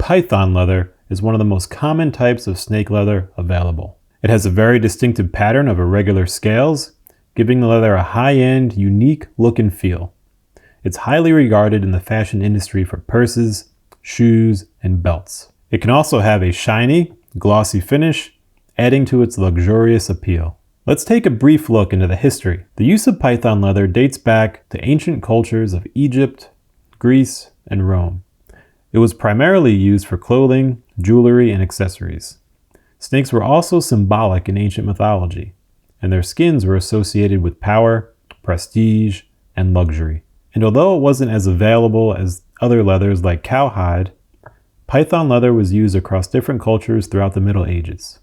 python leather is one of the most common types of snake leather available. It has a very distinctive pattern of irregular scales, giving the leather a high-end, unique look and feel. It's highly regarded in the fashion industry for purses, shoes, and belts. It can also have a shiny, glossy finish, adding to its luxurious appeal. Let's take a brief look into the history. The use of python leather dates back to ancient cultures of Egypt, Greece, and Rome. It was primarily used for clothing, jewelry, and accessories. Snakes were also symbolic in ancient mythology, and their skins were associated with power, prestige, and luxury. And although it wasn't as available as other leathers like cowhide, python leather was used across different cultures throughout the Middle Ages.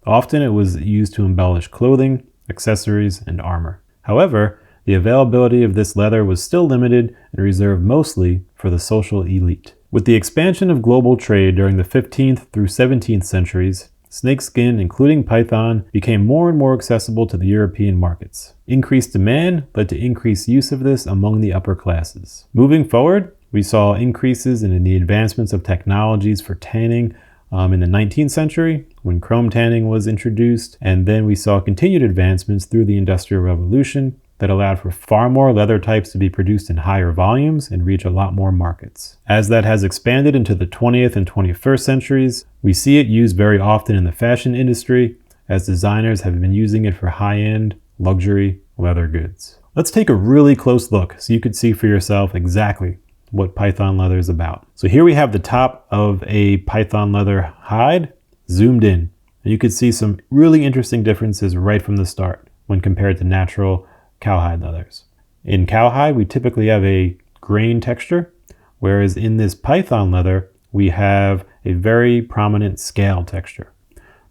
Often it was used to embellish clothing, accessories, and armor. However, the availability of this leather was still limited and reserved mostly for the social elite. With the expansion of global trade during the 15th through 17th centuries, snakeskin, including python, became more and more accessible to the European markets. Increased demand led to increased use of this among the upper classes. Moving forward, we saw increases in the advancements of technologies for tanning in the 19th century, when chrome tanning was introduced, and then we saw continued advancements through the Industrial Revolution that allowed for far more leather types to be produced in higher volumes and reach a lot more markets. As that has expanded into the 20th and 21st centuries, we see it used very often in the fashion industry, as designers have been using it for high-end, luxury leather goods. Let's take a really close look so you could see for yourself exactly what python leather is about. So here we have the top of a python leather hide zoomed in, and you could see some really interesting differences right from the start when compared to natural cowhide leathers. In cowhide, we typically have a grain texture, whereas in this python leather, we have a very prominent scale texture.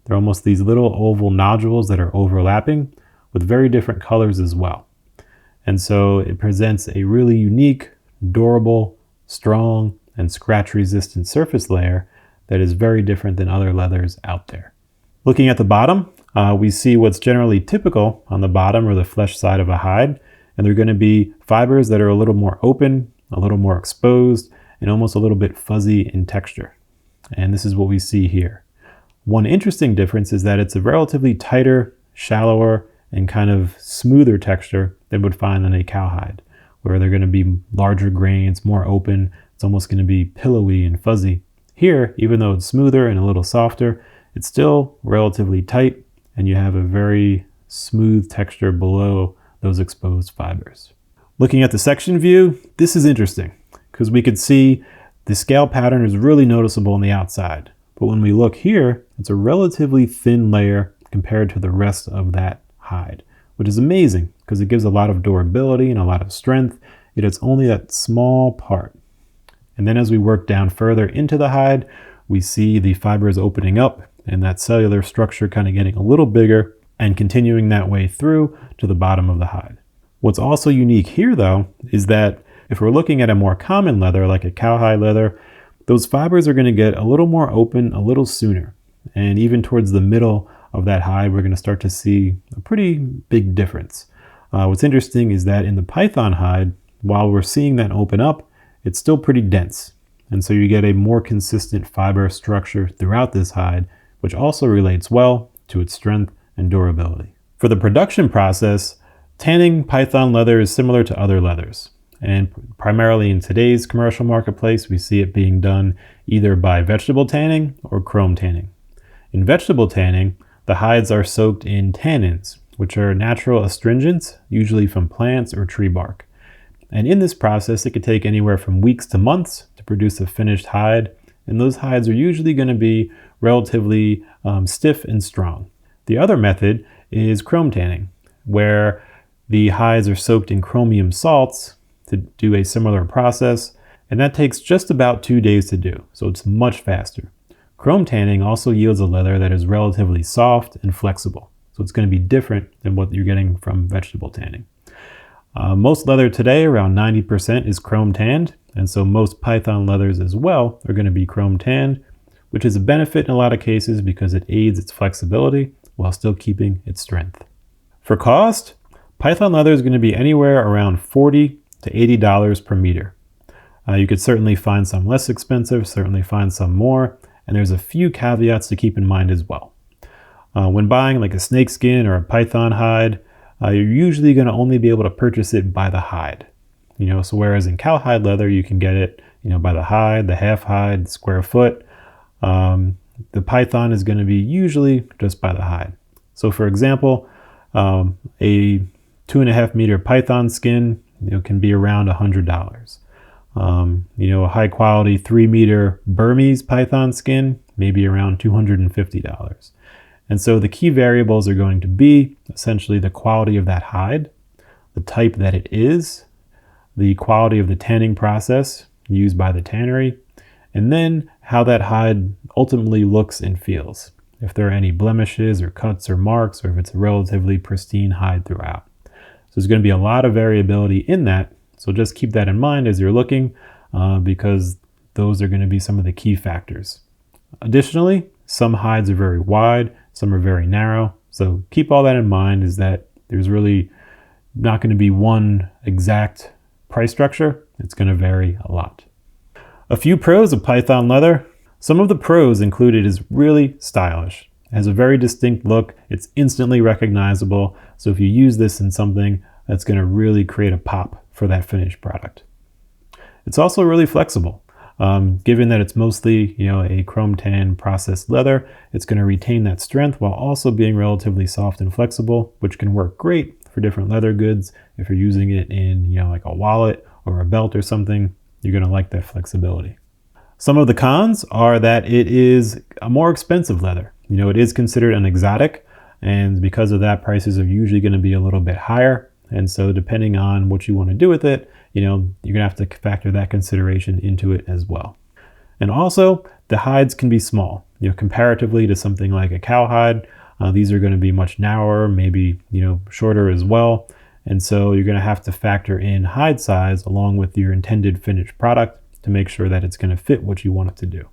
They're almost these little oval nodules that are overlapping with very different colors as well. And so it presents a really unique, durable, strong, and scratch-resistant surface layer that is very different than other leathers out there. Looking at the bottom, we see what's generally typical on the bottom or the flesh side of a hide, and they're going to be fibers that are a little more open, a little more exposed, and almost a little bit fuzzy in texture. And this is what we see here. One interesting difference is that it's a relatively tighter, shallower, and kind of smoother texture than would find in a cowhide, where they're going to be larger grains, more open. It's almost going to be pillowy and fuzzy. Here, even though it's smoother and a little softer, it's still relatively tight, and you have a very smooth texture below those exposed fibers. Looking at the section view, this is interesting because we could see the scale pattern is really noticeable on the outside. But when we look here, it's a relatively thin layer compared to the rest of that hide, which is amazing because it gives a lot of durability and a lot of strength, yet it's only that small part. And then as we work down further into the hide, we see the fibers opening up and that cellular structure kind of getting a little bigger and continuing that way through to the bottom of the hide. What's also unique here though, is that if we're looking at a more common leather like a cowhide leather, those fibers are going to get a little more open a little sooner. And even towards the middle of that hide, we're going to start to see a pretty big difference. What's interesting is that in the python hide, while we're seeing that open up, it's still pretty dense. And so you get a more consistent fiber structure throughout this hide, which also relates well to its strength and durability. For the production process, tanning python leather is similar to other leathers. And primarily in today's commercial marketplace, we see it being done either by vegetable tanning or chrome tanning. In vegetable tanning, the hides are soaked in tannins, which are natural astringents, usually from plants or tree bark. And in this process, it could take anywhere from weeks to months to produce a finished hide, and those hides are usually going to be relatively stiff and strong. The other method is chrome tanning, where the hides are soaked in chromium salts to do a similar process, and that takes just about 2 days to do, so it's much faster. Chrome tanning also yields a leather that is relatively soft and flexible, so it's going to be different than what you're getting from vegetable tanning. Most leather today, around 90%, is chrome tanned, and so most python leathers as well are going to be chrome tanned, which is a benefit in a lot of cases because it aids its flexibility while still keeping its strength. For cost, python leather is going to be anywhere around $40 to $80 per meter. You could certainly find some less expensive, certainly find some more, and there's a few caveats to keep in mind as well. When buying like a snakeskin or a python hide, you're usually going to only be able to purchase it by the hide. So whereas in cowhide leather, you can get it, by the hide, the half hide, square foot. The python is going to be usually just by the hide. So for example, a 2.5 meter python skin, can be around $100. A high quality 3 meter Burmese python skin, maybe around $250. And so the key variables are going to be essentially the quality of that hide, the type that it is, the quality of the tanning process used by the tannery, and then how that hide ultimately looks and feels. If there are any blemishes or cuts or marks, or if it's a relatively pristine hide throughout. So there's going to be a lot of variability in that. So just keep that in mind as you're looking, because those are going to be some of the key factors. Additionally, some hides are very wide, some are very narrow. So keep all that in mind, is that there's really not going to be one exact price structure. It's going to vary a lot. A few pros of python leather. Some of the pros included is really stylish. It has a very distinct look. It's instantly recognizable. So if you use this in something, that's going to really create a pop for that finished product. It's also really flexible. Given that it's mostly, a chrome tan processed leather, it's going to retain that strength while also being relatively soft and flexible, which can work great for different leather goods. If you're using it in, like a wallet or a belt or something, you're going to like that flexibility. Some of the cons are that it is a more expensive leather. It is considered an exotic, and because of that, prices are usually going to be a little bit higher. And so depending on what you want to do with it, you're going to have to factor that consideration into it as well. And also, the hides can be small, comparatively to something like a cowhide. These are going to be much narrower, maybe, shorter as well. And so you're going to have to factor in hide size along with your intended finished product to make sure that it's going to fit what you want it to do.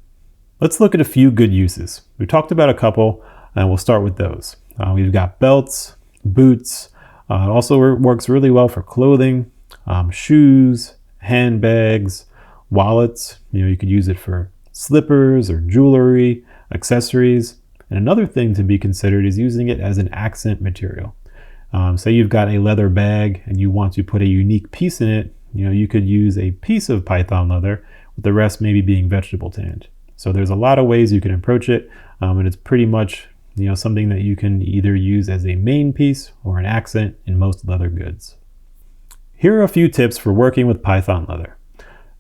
Let's look at a few good uses. We talked about a couple, and we'll start with those. We've got belts, boots. It also works really well for clothing, shoes, handbags, wallets. You could use it for slippers or jewelry, accessories. And another thing to be considered is using it as an accent material. Say you've got a leather bag and you want to put a unique piece in it. You could use a piece of python leather, with the rest maybe being vegetable tanned. So there's a lot of ways you can approach it, and it's pretty much something that you can either use as a main piece or an accent in most leather goods. Here are a few tips for working with python leather.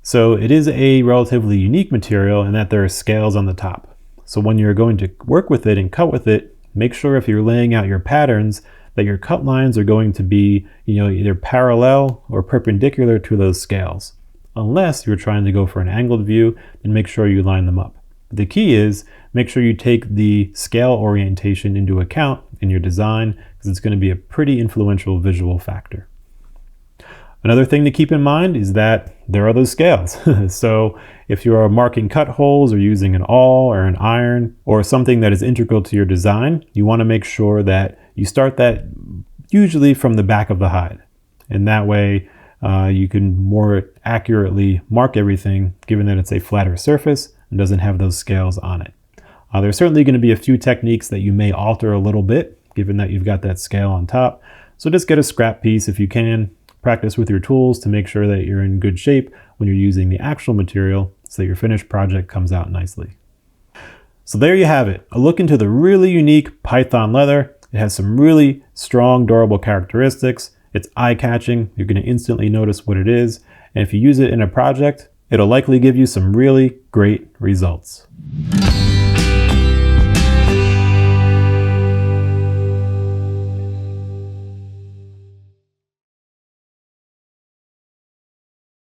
So it is a relatively unique material in that there are scales on the top. So when you're going to work with it and cut with it, make sure if you're laying out your patterns that your cut lines are going to be, either parallel or perpendicular to those scales. Unless you're trying to go for an angled view, then make sure you line them up. The key is make sure you take the scale orientation into account in your design, because it's going to be a pretty influential visual factor. Another thing to keep in mind is that there are those scales. So if you are marking cut holes or using an awl or an iron or something that is integral to your design, you want to make sure that you start that usually from the back of the hide. And that way you can more accurately mark everything, given that it's a flatter surface and doesn't have those scales on it. There's certainly going to be a few techniques that you may alter a little bit, given that you've got that scale on top. So just get a scrap piece if you can. Practice with your tools to make sure that you're in good shape when you're using the actual material, so that your finished project comes out nicely. So there you have it, a look into the really unique python leather. It has some really strong, durable characteristics. It's eye-catching. You're going to instantly notice what it is. And if you use it in a project, it'll likely give you some really great results.